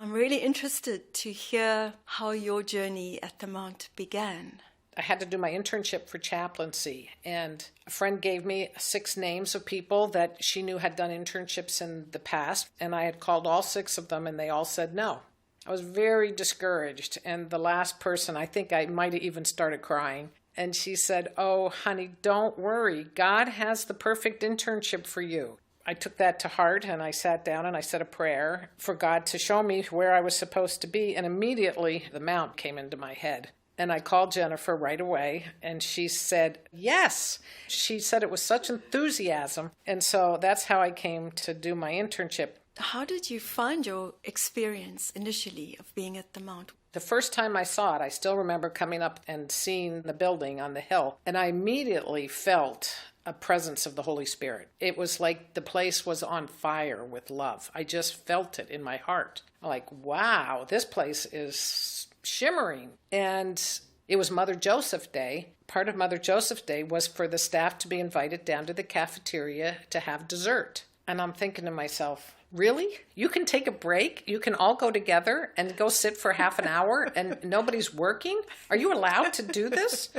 I'm really interested to hear how your journey at the Mount began. I had to do my internship for chaplaincy, and a friend gave me 6 names of people that she knew had done internships in the past, and I had called all 6 of them, and they all said no. I was very discouraged, and the last person, I think I might have even started crying, and she said, "Oh, honey, don't worry. God has the perfect internship for you." I took that to heart, and I sat down and I said a prayer for God to show me where I was supposed to be, and immediately the Mount came into my head. And I called Jennifer right away, and she said, yes. She said it was such enthusiasm. And so that's how I came to do my internship. How did you find your experience initially of being at the Mount? The first time I saw it, I still remember coming up and seeing the building on the hill, and I immediately felt a presence of the Holy Spirit. It was like the place was on fire with love. I just felt it in my heart. Like, wow, this place is shimmering. And it was Mother Joseph Day. Part of Mother Joseph Day was for the staff to be invited down to the cafeteria to have dessert. And I'm thinking to myself, really? You can take a break? You can all go together and go sit for half an hour and nobody's working? Are you allowed to do this?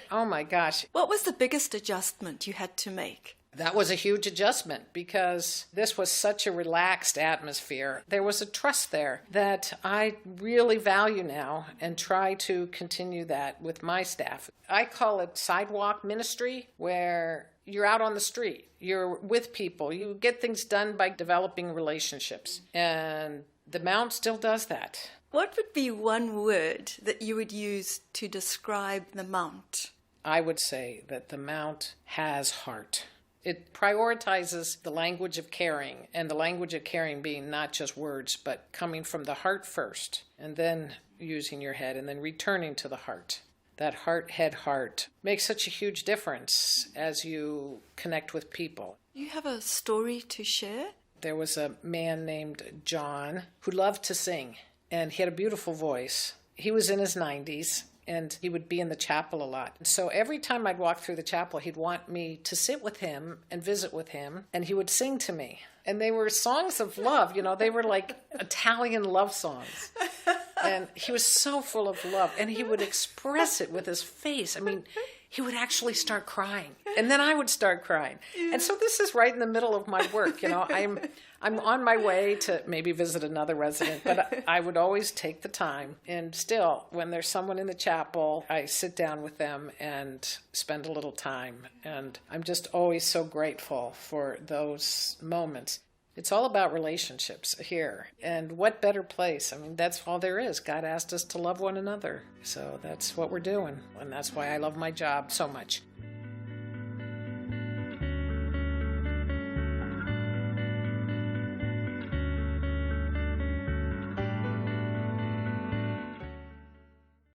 Oh my gosh. What was the biggest adjustment you had to make? That was a huge adjustment because this was such a relaxed atmosphere. There was a trust there that I really value now and try to continue that with my staff. I call it sidewalk ministry, where you're out on the street, you're with people, you get things done by developing relationships. And the Mount still does that. What would be one word that you would use to describe the Mount? I would say that the Mount has heart. It prioritizes the language of caring, and the language of caring being not just words, but coming from the heart first, and then using your head, and then returning to the heart. That heart, head, heart makes such a huge difference as you connect with people. You have a story to share? There was a man named John who loved to sing, and he had a beautiful voice. He was in his 90s. And he would be in the chapel a lot. So every time I'd walk through the chapel, he'd want me to sit with him and visit with him, and he would sing to me. And they were songs of love, they were like Italian love songs. And he was so full of love, and he would express it with his face. I mean, he would actually start crying, and then I would start crying. And so this is right in the middle of my work, I'm on my way to maybe visit another resident, but I would always take the time. And still, when there's someone in the chapel, I sit down with them and spend a little time. And I'm just always so grateful for those moments. It's all about relationships here. And what better place? I mean, that's all there is. God asked us to love one another. So that's what we're doing. And that's why I love my job so much.